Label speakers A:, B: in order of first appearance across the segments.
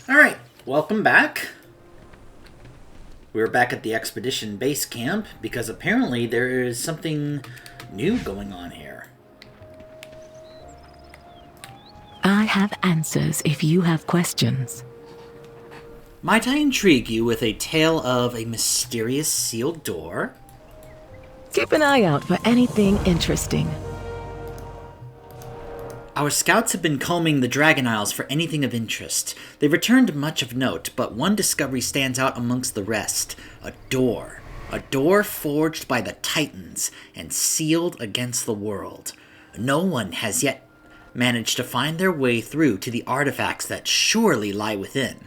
A: Alright, welcome back. We're back at the expedition base camp because apparently there is something new going on here.
B: I have answers if you have questions.
A: Might I intrigue you with a tale of a mysterious sealed door?
B: Keep an eye out for anything interesting.
A: Our scouts have been combing the Dragon Isles for anything of interest. They've returned much of note, but one discovery stands out amongst the rest. A door. A door forged by the Titans and sealed against the world. No one has yet managed to find their way through to the artifacts that surely lie within.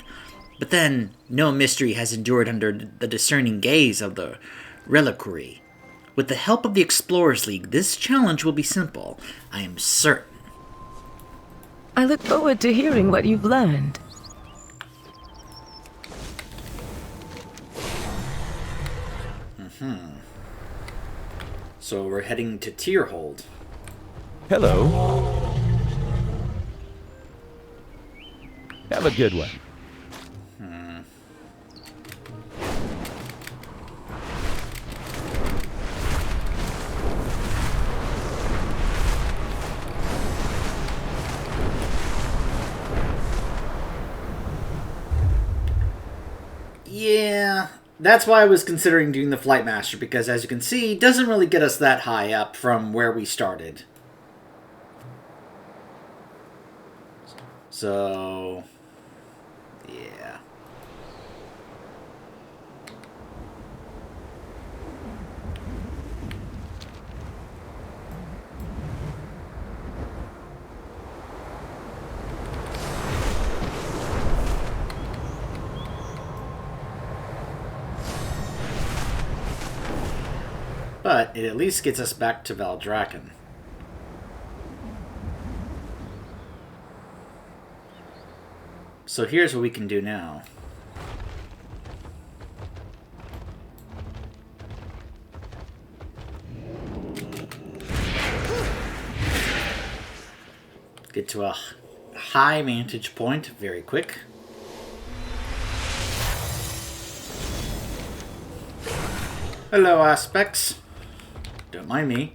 A: But then, no mystery has endured under the discerning gaze of the reliquary. With the help of the Explorers League, this challenge will be simple, I am certain.
B: I look forward to hearing what you've learned.
A: So we're heading to Tierhold.
C: Hello. Have a good one.
A: Yeah, that's why I was considering doing the Flight Master, because as you can see, it doesn't really get us that high up from where we started. So, yeah. But it at least gets us back to Valdrakken. So here's what we can do now. Get to a high vantage point very quick. Hello, Aspects. Don't mind me.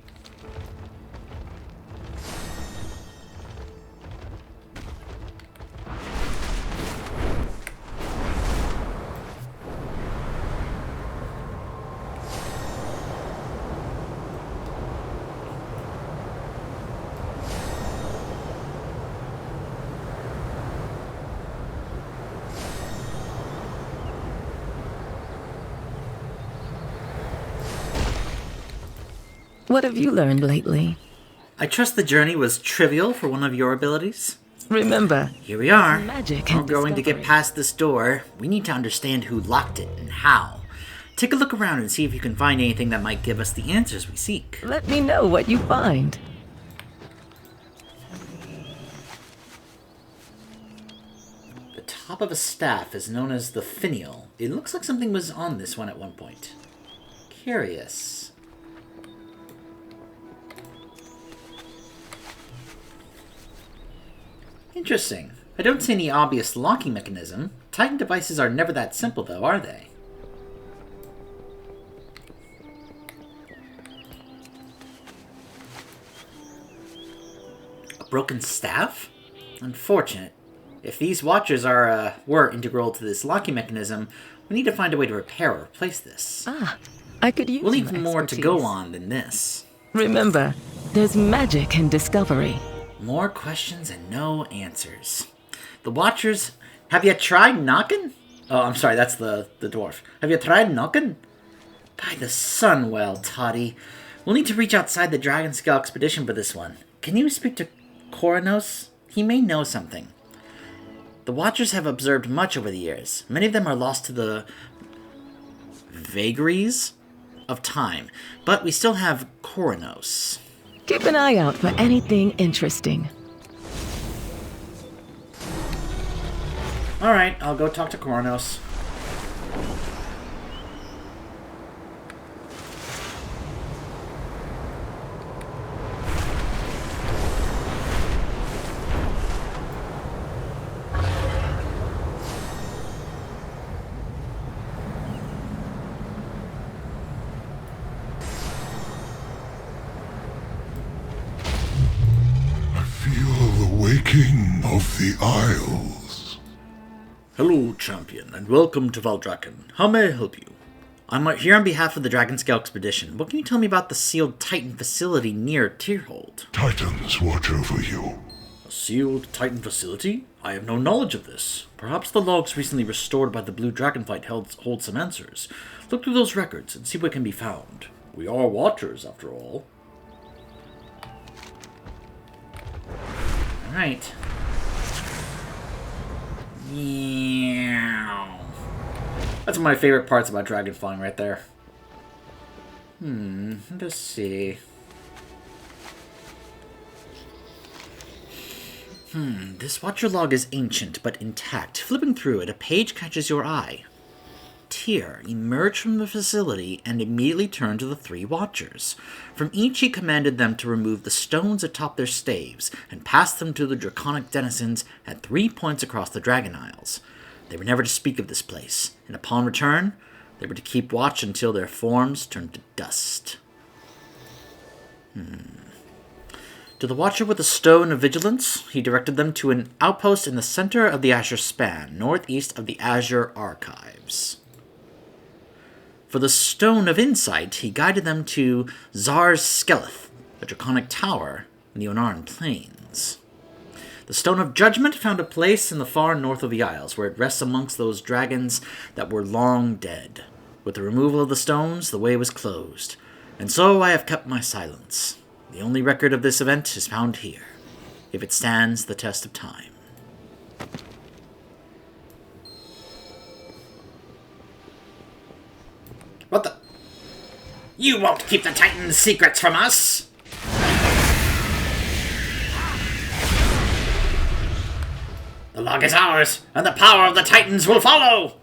B: What have you learned lately?
A: I trust the journey was trivial for one of your abilities.
B: Remember,
A: Here we are.
B: magic
A: We're
B: and
A: going to get
B: discovery.
A: past this door. We need to understand who locked it and how. Take a look around and see if you can find anything that might give us the answers we seek.
B: Let me know what you find.
A: The top of a staff is known as the finial. It looks like something was on this one at one point. Curious. Interesting. I don't see any obvious locking mechanism. Titan devices are never that simple, though, are they? A broken staff? Unfortunate. If these watchers were integral to this locking mechanism, we need to find a way to repair or replace this.
B: I could use
A: We'll
B: some
A: leave more to go
B: expertise.
A: on than this.
B: Remember, there's magic in discovery.
A: More questions and no answers. The Watchers... Have you tried knocking? Oh, I'm sorry, that's the dwarf. Have you tried knocking? By the sun, well, Toddy. We'll need to reach outside the Dragon Scale expedition for this one. Can you speak to Koronos? He may know something. The Watchers have observed much over the years. Many of them are lost to the vagaries of time. But we still have Koronos.
B: Keep an eye out for anything interesting.
A: Alright, I'll go talk to Koronos.
D: King of the Isles.
A: Hello, champion, and welcome to Valdrakken. How may I help you? I'm here on behalf of the Dragonscale Expedition. What can you tell me about the sealed Titan facility near Tyrhold?
D: Titans watch over you.
A: A sealed Titan facility? I have no knowledge of this. Perhaps the logs recently restored by the blue Dragonflight hold some answers. Look through those records and see what can be found. We are watchers, after all. Alright. Yeah. That's one of my favorite parts about dragon flying right there. Let's see. This watcher log is ancient but intact. Flipping through it, a page catches your eye. Tyr emerged from the facility and immediately turned to the three watchers. From each he commanded them to remove the stones atop their staves and pass them to the draconic denizens at 3 points across the Dragon Isles. They were never to speak of this place, and upon return, they were to keep watch until their forms turned to dust. To the Watcher with the Stone of Vigilance, he directed them to an outpost in the center of the Azure Span, northeast of the Azure Archives. For the Stone of Insight, he guided them to Zar's Skeleth, a draconic tower in the Onaran Plains. The Stone of Judgment found a place in the far north of the Isles, where it rests amongst those dragons that were long dead. With the removal of the stones, the way was closed, and so I have kept my silence. The only record of this event is found here, if it stands the test of time. What the? You won't keep the Titan's secrets from us! The log is ours, and the power of the Titans will follow!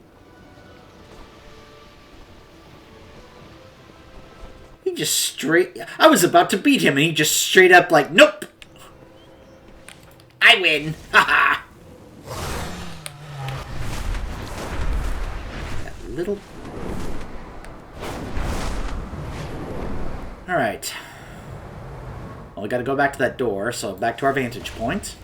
A: He just straight... I was about to beat him, and he just straight up like, nope! I win! Haha! That little... Alright. Well, we gotta go back to that door, so back to our vantage point.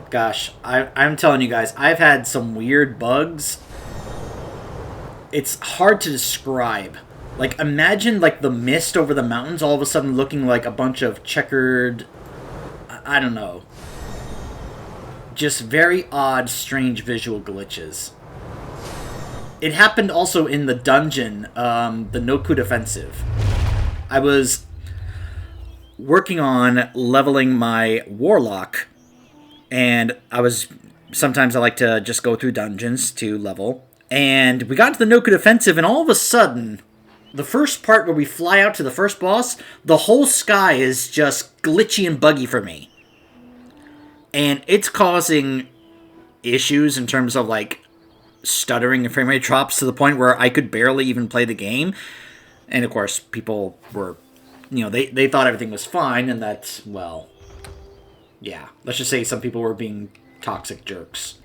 A: Gosh, I'm telling you guys, I've had some weird bugs. It's hard to describe. Like, imagine, like, the mist over the mountains all of a sudden looking like a bunch of checkered... I don't know. Just very odd, strange visual glitches. It happened also in the dungeon, the Noku Defensive. I was working on leveling my Warlock, and sometimes I like to just go through dungeons to level. And we got to the Noku Defensive, and all of a sudden, the first part where we fly out to the first boss, the whole sky is just glitchy and buggy for me. And it's causing issues in terms of, like, stuttering and frame rate drops to the point where I could barely even play the game. And, of course, people were, they thought everything was fine, and that, well... yeah, let's just say some people were being toxic jerks.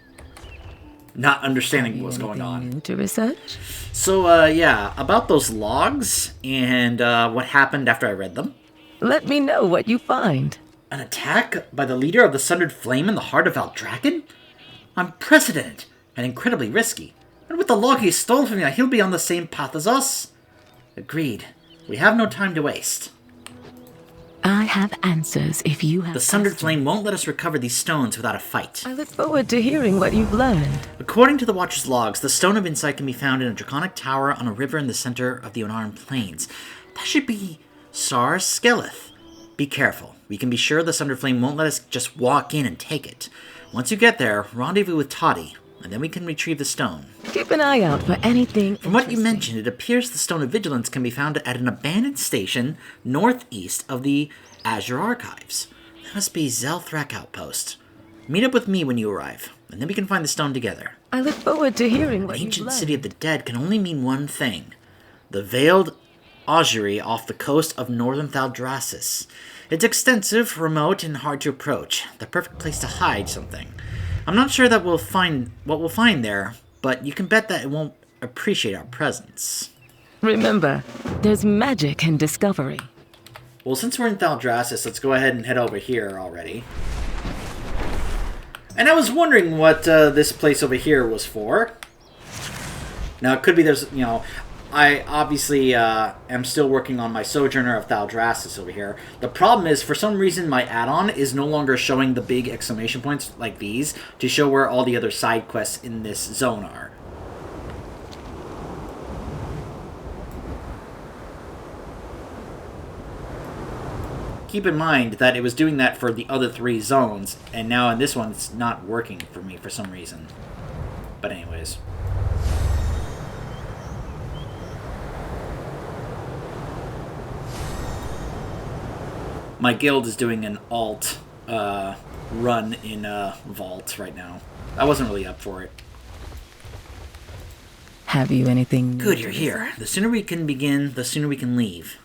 A: Not understanding what was going on.
B: To research?
A: So, yeah, about those logs and what happened after I read them.
B: Let me know what you find.
A: An attack by the leader of the Sundered Flame in the heart of Valdrakken? Unprecedented and incredibly risky. And with the log he stole from me, he'll be on the same path as us. Agreed. We have no time to waste.
B: I have answers if you have
A: The Sundered
B: questions.
A: Flame won't let us recover these stones without a fight.
B: I look forward to hearing what you've learned.
A: According to the Watcher's logs, the Stone of Insight can be found in a draconic tower on a river in the center of the Onaran Plains. That should be Zar's Skeleth. Be careful. We can be sure the Sundered Flame won't let us just walk in and take it. Once you get there, rendezvous with Toddy, and then we can retrieve the stone.
B: Keep an eye out for anything
A: From what you mentioned, it appears the Stone of Vigilance can be found at an abandoned station northeast of the Azure Archives. That must be Zelthrak Outpost. Meet up with me when you arrive, and then we can find the stone together.
B: I look forward to hearing
A: The
B: what you've
A: ancient
B: learned.
A: city of the dead can only mean one thing. The veiled Augury off the coast of northern Thaldraszus. It's extensive, remote, and hard to approach. The perfect place to hide something. I'm not sure that we'll find what we'll find there, but you can bet that it won't appreciate our presence.
B: Remember, there's magic in discovery.
A: Well, since we're in Thaldraszus, let's go ahead and head over here already. And I was wondering what this place over here was for. Now, it could be there's, you know, I obviously am still working on my Sojourner of Thaldraszus over here. The problem is, for some reason, my add-on is no longer showing the big exclamation points like these to show where all the other side quests in this zone are. Keep in mind that it was doing that for the other 3 zones, and now in this one it's not working for me for some reason. But anyways. My guild is doing an alt run in Vault right now. I wasn't really up for it.
B: Have you anything new
A: Good,
B: to
A: you're
B: say?
A: here. The sooner we can begin, the sooner we can leave.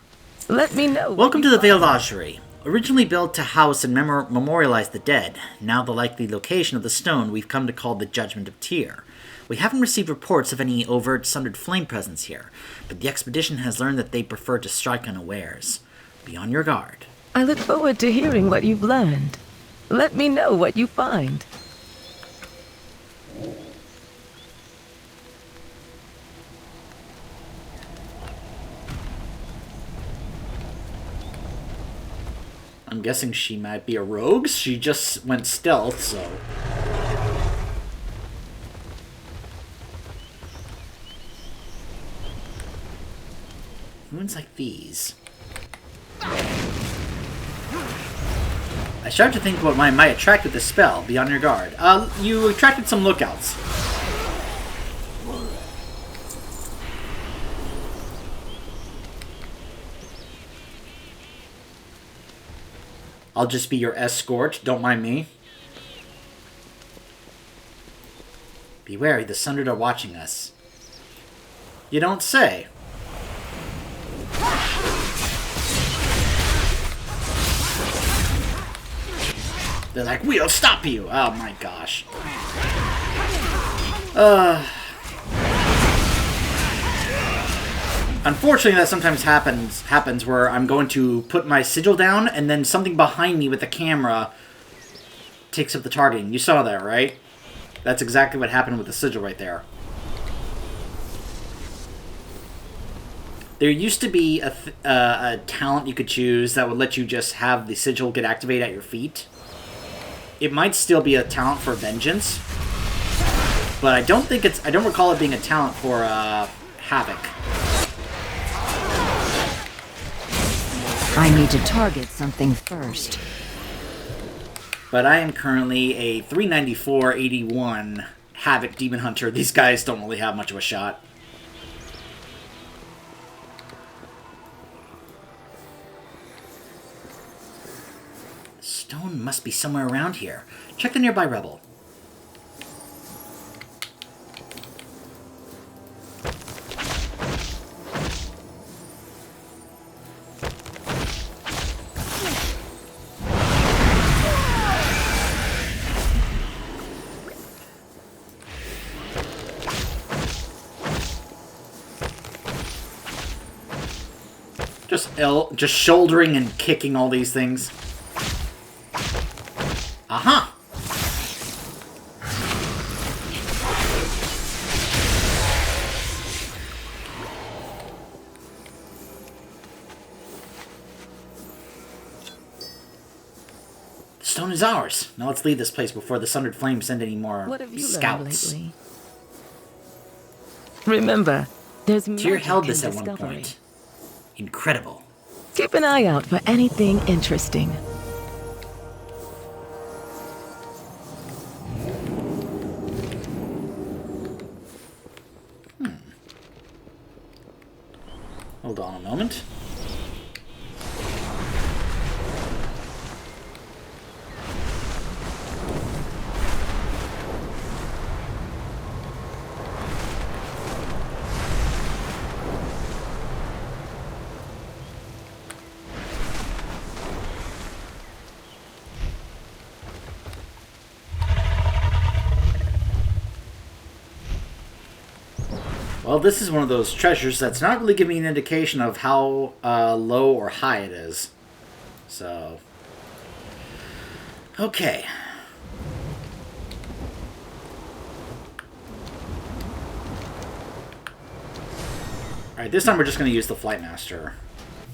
B: Let me know.
A: Welcome to the Veiled Ossuary. Originally built to house and memorialize the dead, now the likely location of the stone we've come to call the Judgment of Tyr. We haven't received reports of any overt Sundered Flame presence here, but the expedition has learned that they prefer to strike unawares. Be on your guard.
B: I look forward to hearing what you've learned. Let me know what you find.
A: I'm guessing she might be a rogue. She just went stealth, so... Ruins like these. I start to think what might attract with this spell. Be on your guard. You attracted some lookouts. I'll just be your escort. Don't mind me. Be wary, the Sundered are watching us. You don't say. They're like, we'll stop you! Oh my gosh. Unfortunately, that sometimes happens where I'm going to put my sigil down, and then something behind me with the camera takes up the targeting. You saw that, right? That's exactly what happened with the sigil right there. There used to be a talent you could choose that would let you just have the sigil get activated at your feet. It might still be a talent for Vengeance, but I don't recall it being a talent for Havoc.
E: I need to target something first.
A: But I am currently a 394-81 Havoc Demon Hunter. These guys don't really have much of a shot. Stone must be somewhere around here. Check the nearby rebel. Just shouldering and kicking all these things. Aha! The stone is ours. Now let's leave this place before the Sundered Flame send any more
B: What have you
A: scouts.
B: learned lately? Remember, there's
A: Tyr
B: magic
A: held
B: in
A: this at one
B: discovery.
A: point. Incredible.
B: Keep an eye out for anything interesting.
A: Hold on a moment. Well, this is one of those treasures that's not really giving an indication of how low or high it is. So... okay. Alright, this time we're just going to use the Flight Master.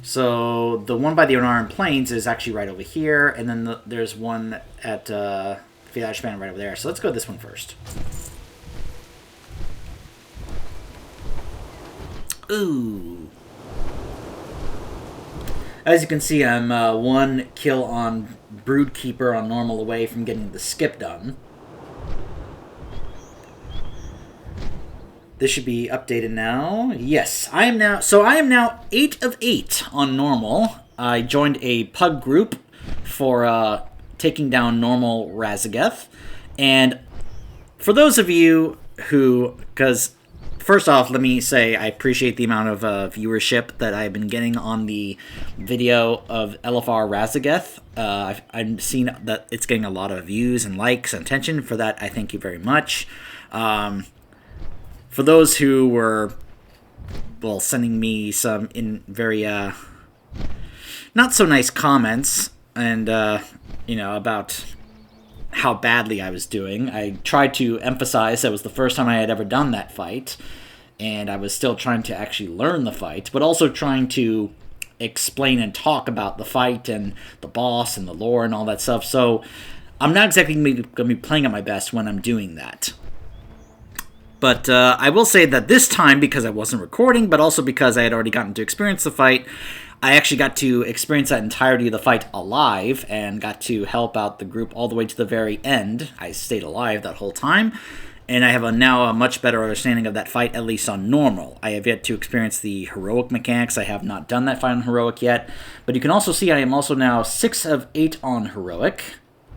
A: So, the one by the Unarmed Plains is actually right over here, and then there's one at Fiashman right over there. So let's go this one first. Ooh. As you can see, I'm one kill on Broodkeeper on normal away from getting the skip done. This should be updated now. Yes, I am now 8 of 8 on normal. I joined a pug group for taking down normal Razageth. And for those of you who, because first off, let me say I appreciate the amount of viewership that I've been getting on the video of LFR Razageth. I've seen that it's getting a lot of views and likes and attention. For that, I thank you very much. For those who were, well, sending me some very not so nice comments and about how badly I was doing, I tried to emphasize that was the first time I had ever done that fight, and I was still trying to actually learn the fight, but also trying to explain and talk about the fight and the boss and the lore and all that stuff. So I'm not exactly going to be playing at my best when I'm doing that. But I will say that this time, because I wasn't recording, but also because I had already gotten to experience the fight, I actually got to experience that entirety of the fight alive, and got to help out the group all the way to the very end. I stayed alive that whole time, and I have now a much better understanding of that fight, at least on normal. I have yet to experience the heroic mechanics. I have not done that fight on heroic yet, but you can also see I am also now 6 of 8 on heroic,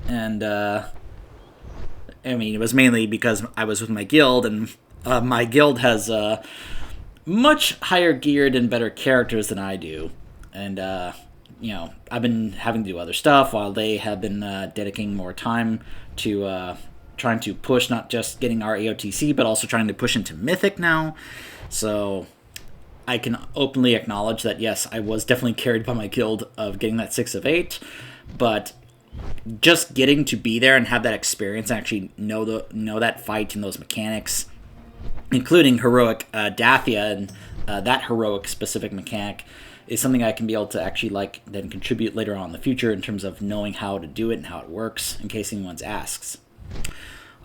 A: and I mean, it was mainly because I was with my guild, and my guild has much higher geared and better characters than I do. And, I've been having to do other stuff while they have been dedicating more time to trying to push not just getting our AOTC, but also trying to push into Mythic now. So I can openly acknowledge that, yes, I was definitely carried by my guild of getting that 6 of 8, but just getting to be there and have that experience and actually know that fight and those mechanics, including heroic Dathia and that heroic specific mechanic, is something I can be able to actually then contribute later on in the future in terms of knowing how to do it and how it works in case anyone asks.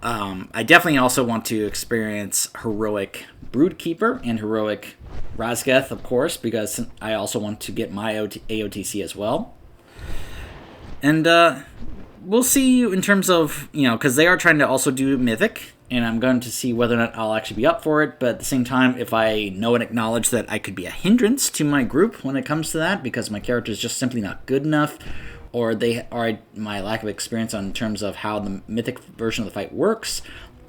A: I definitely also want to experience heroic Broodkeeper and heroic Razgeth, of course, because I also want to get my AOTC as well. And we'll see in terms of, because they are trying to also do Mythic, and I'm going to see whether or not I'll actually be up for it, but at the same time, if I know and acknowledge that I could be a hindrance to my group when it comes to that, because my character is just simply not good enough, or my lack of experience in terms of how the Mythic version of the fight works,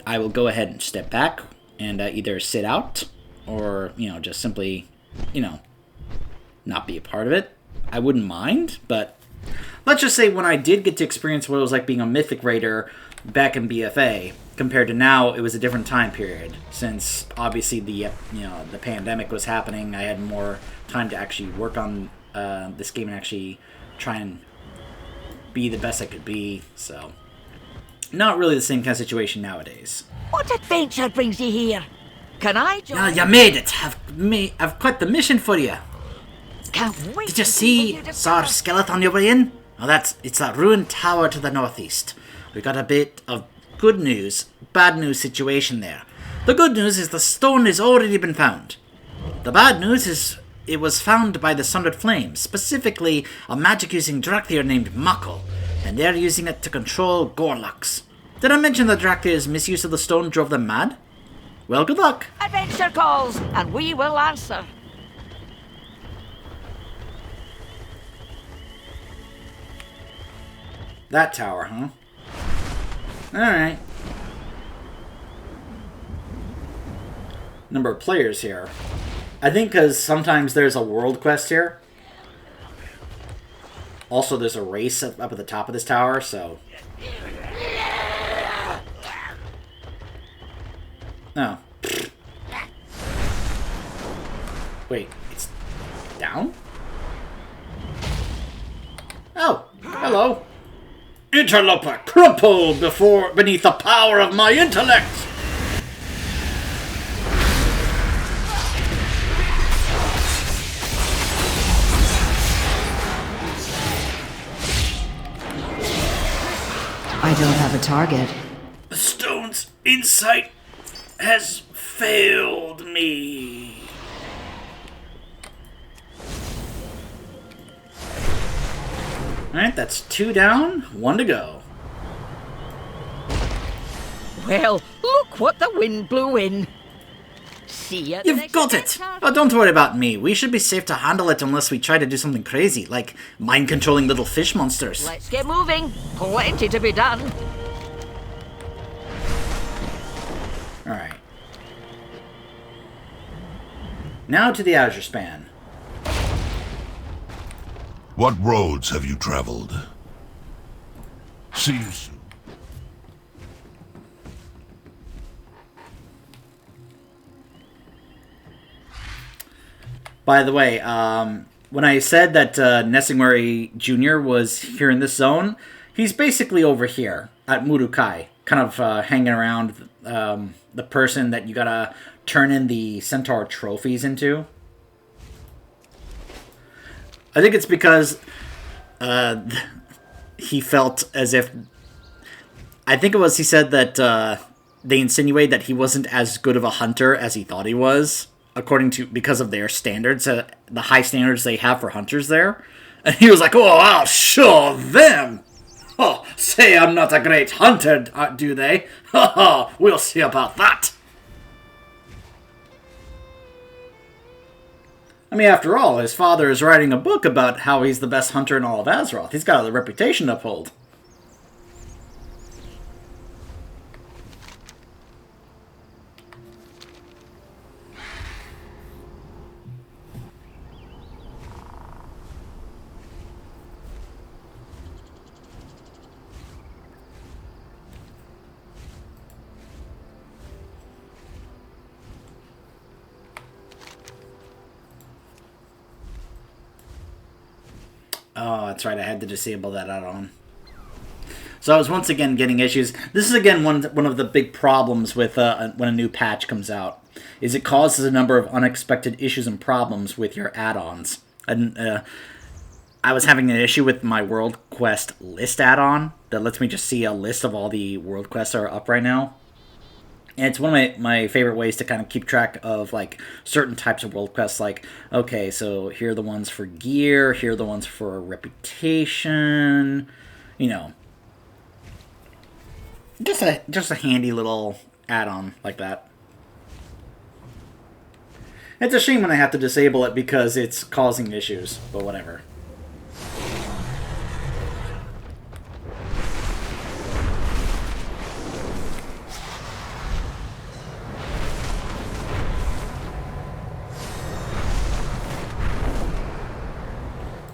A: I will go ahead and step back and either sit out, or, just simply, not be a part of it. I wouldn't mind, but let's just say when I did get to experience what it was like being a Mythic Raider back in BFA, compared to now, it was a different time period. Since obviously the pandemic was happening, I had more time to actually work on this game and actually try and be the best I could be. So, not really the same kind of situation nowadays.
E: What adventure brings you here? Can I join?
A: Yeah, you made it. I've got the mission for you.
E: Can't wait.
A: Did you see Sar Skeleton on your way in? Oh, it's that ruined tower to the northeast. We got a bit of good news, bad news situation there. The good news is the stone has already been found. The bad news is it was found by the Sundered Flames, specifically a magic-using Drakthir named Mako, and they're using it to control Gorlocks. Did I mention that Drakthir's misuse of the stone drove them mad? Well, good luck.
E: Adventure calls, and we will answer.
A: That tower, huh? Alright. Number of players here. I think because sometimes there's a world quest here. Also, there's a race up at the top of this tower, so... Oh. Wait, it's down? Oh, hello. Interloper, crumpled beneath the power of my intellect!
F: I don't have a target.
A: The stone's insight has failed me. Alright, that's 2 down, 1 to go.
E: Well, look what the wind blew in. See ya.
A: You've got it! Oh, don't worry about me. We should be safe to handle it unless we try to do something crazy, like mind-controlling little fish monsters.
E: Let's get moving. Plenty to be done.
A: Alright. Now to the Azure Span.
D: What roads have you traveled? See you soon.
A: By the way, when I said that Nessingwari Jr. was here in this zone, he's basically over here at Murukai, kind of hanging around the person that you gotta turn in the Centaur trophies into. I think it's because he felt as if... I think it was he said that they insinuate that he wasn't as good of a hunter as he thought he was, because of their standards, the high standards they have for hunters there. And he was like, oh, I'll show them! Oh, say I'm not a great hunter, do they? Ha we'll see about that! I mean, after all, his father is writing a book about how he's the best hunter in all of Azeroth. He's got a reputation to uphold. Oh, that's right. I had to disable that add-on. So I was once again getting issues. This is again one of the big problems with when a new patch comes out, is it causes a number of unexpected issues and problems with your add-ons. And I was having an issue with my World Quest list add-on that lets me just see a list of all the World Quests that are up right now. And it's one of my favorite ways to kind of keep track of, like, certain types of world quests. Like, okay, so here are the ones for gear, here are the ones for reputation, you know. Just a handy little add-on like that. It's a shame when I have to disable it because it's causing issues, but whatever.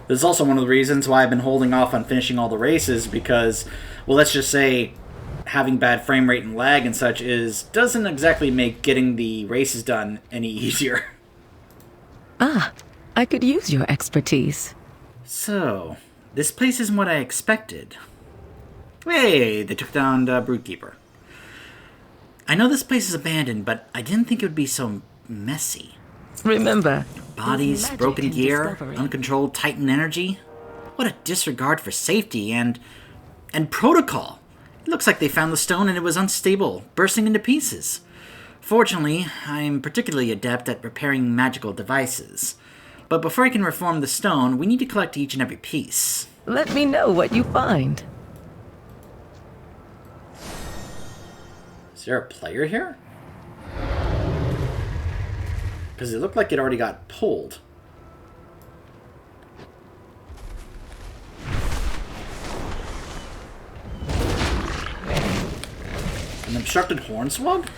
A: This is also one of the reasons why I've been holding off on finishing all the races, because, well, let's just say having bad frame rate and lag and such doesn't exactly make getting the races done any easier.
B: Ah, I could use your expertise.
A: So, this place isn't what I expected. Hey, they took down Broodkeeper. I know this place is abandoned, but I didn't think it would be so messy.
B: Remember,
A: Bodies, broken gear, uncontrolled Titan energy. What a disregard for safety and protocol. It looks like they found the stone and it was unstable, bursting into pieces. Fortunately, I'm particularly adept at repairing magical devices. But before I can reform the stone, we need to collect each and every piece.
B: Let me know what you find.
A: Is there a player here? Because it looked like it already got pulled. An obstructed hornswoggle?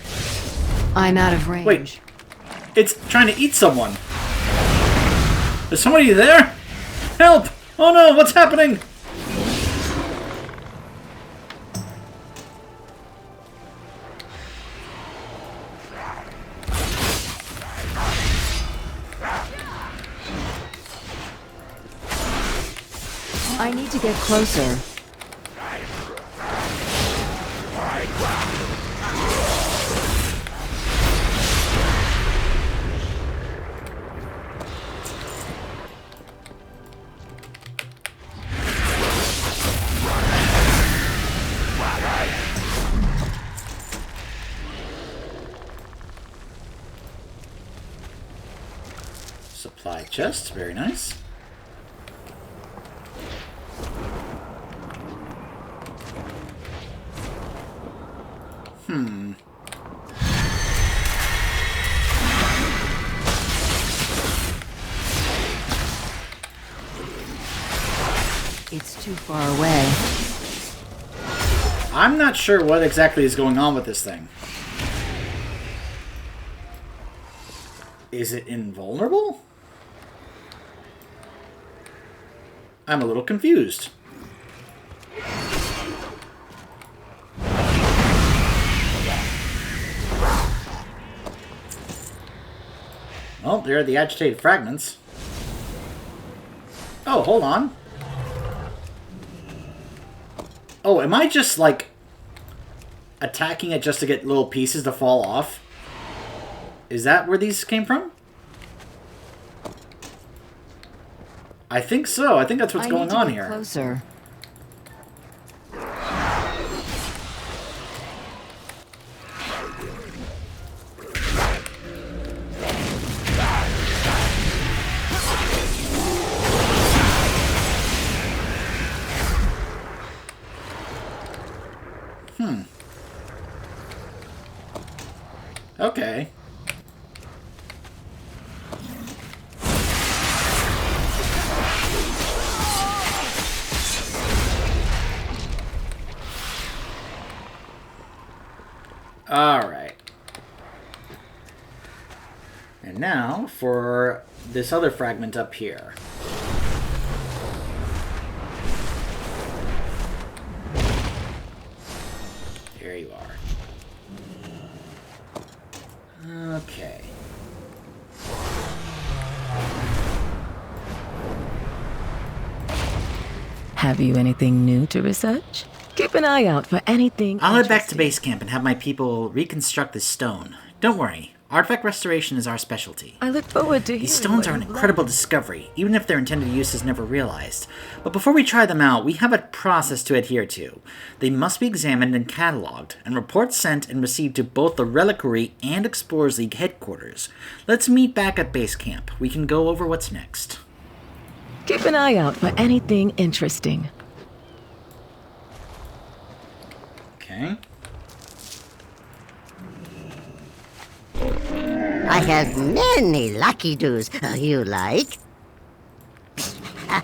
F: I'm out of range.
A: Wait, it's trying to eat someone. Is somebody there? Help! Oh no, what's happening?
F: I need to get closer.
A: Supply chest, very nice.
F: It's too far away.
A: I'm not sure what exactly is going on with this thing. Is it invulnerable? I'm a little confused. Oh, there are the agitated fragments. Oh, hold on. Oh, am I just, like, attacking it just to get little pieces to fall off? Is that where these came from? I think so. I think that's what's going on here.
F: Closer.
A: Okay. Alright. And now for this other fragment up here. There you are. Okay.
B: Have you anything new to research? Keep an eye out for anything
A: I'll head back to
B: interesting.
A: base camp and have my people reconstruct this stone. Don't worry, artifact restoration is our specialty.
B: I look forward to hearing
A: These stones
B: what
A: are an
B: you've
A: incredible
B: learned.
A: discovery, even if their intended use is never realized. But before we try them out, we have a process to adhere to. They must be examined and cataloged, and reports sent and received to both the Reliquary and Explorers League headquarters. Let's meet back at base camp. We can go over what's next.
B: Keep an eye out for anything interesting.
A: Okay.
G: I have many lucky do's you like.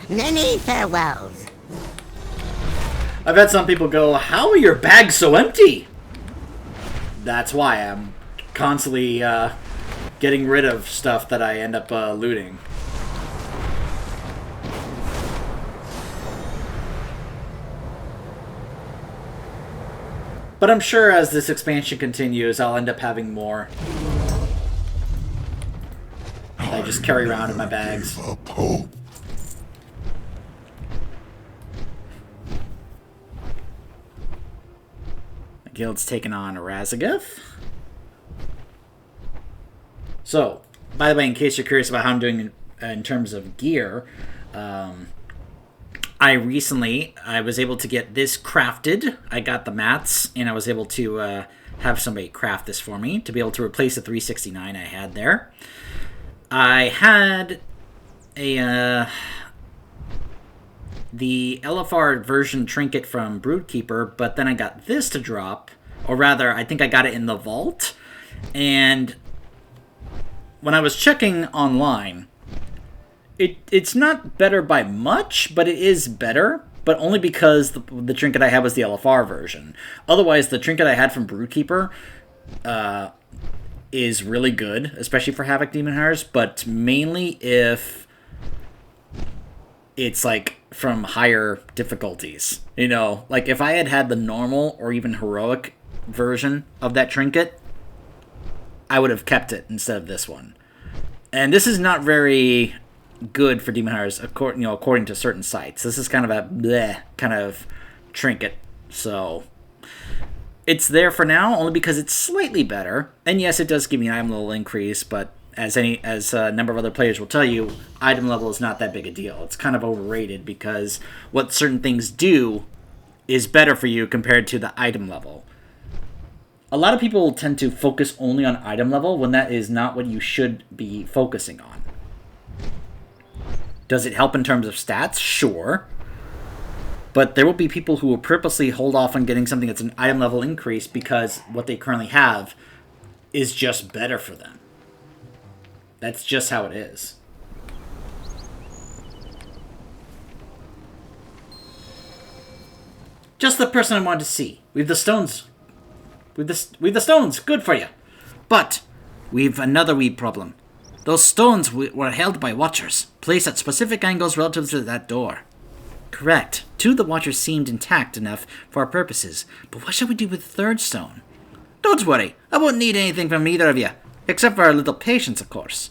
G: Many farewells.
A: I've had some people go, "How are your bags so empty?" That's why I'm constantly getting rid of stuff that I end up looting. But I'm sure as this expansion continues, I'll end up having more that I just carry around in my bags.
D: Give up hope.
A: The guild's taken on Razageth. So, by the way, in case you're curious about how I'm doing in terms of gear, I was able to get this crafted. I got the mats, and I was able to have somebody craft this for me to be able to replace the 369 I had there. I had the LFR version trinket from Broodkeeper, but then I got this to drop, or rather, I think I got it in the vault, and when I was checking online, it's not better by much, but it is better, but only because the trinket I had was the LFR version. Otherwise, the trinket I had from Broodkeeper is really good, especially for Havoc Demon Hunters, but mainly if it's like from higher difficulties. You know, like if I had had the normal or even heroic version of that trinket, I would have kept it instead of this one. And this is not very good for demon hunters, according to certain sites. This is kind of a bleh kind of trinket, so it's there for now only because it's slightly better. And yes, it does give me an item level increase, but as a number of other players will tell you, item level is not that big a deal. It's kind of overrated because what certain things do is better for you compared to the item level. A lot of people tend to focus only on item level when that is not what you should be focusing on. Does it help in terms of stats? Sure. But there will be people who will purposely hold off on getting something that's an item level increase because what they currently have is just better for them. That's just how it is. Just the person I wanted to see. We've the stones. We've the stones. Good for you. But we've another wee problem. Those stones were held by watchers, placed at specific angles relative to that door. Correct. 2 of the watchers seemed intact enough for our purposes, but what shall we do with the third stone? Don't worry, I won't need anything from either of you, except for a little patience, of course.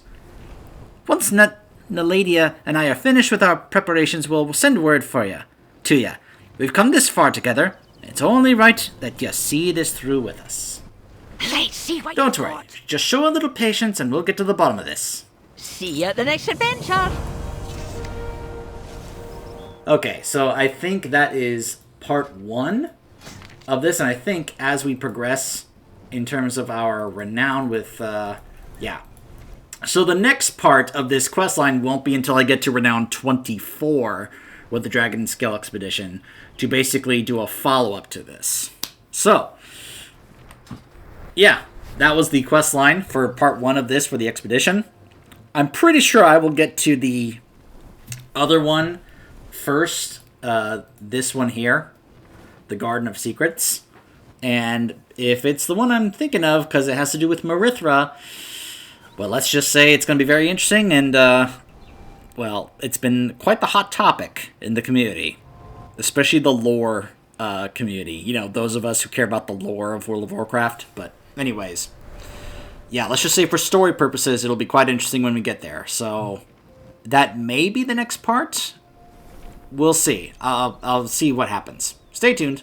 A: Once Naladia and I are finished with our preparations, we'll send word to you. We've come this far together. It's only right that you see this through with us.
E: Let's see what
A: Don't
E: you
A: worry,
E: got.
A: just show a little patience and we'll get to the bottom of this.
E: See you at the next adventure.
A: Okay, so I think that is part 1 of this, and I think as we progress in terms of our renown with, yeah. So the next part of this questline won't be until I get to renown 24 with the Dragon Scale Expedition to basically do a follow-up to this. So, yeah, that was the questline for part 1 of this for the expedition. I'm pretty sure I will get to the other one first, this one here, the Garden of Secrets. And if it's the one I'm thinking of, because it has to do with Marithra, well, let's just say it's going to be very interesting, and, well, it's been quite the hot topic in the community, especially the lore community. You know, those of us who care about the lore of World of Warcraft. But anyways, yeah, let's just say for story purposes, it'll be quite interesting when we get there. So that may be the next part. We'll see. I'll see what happens. Stay tuned.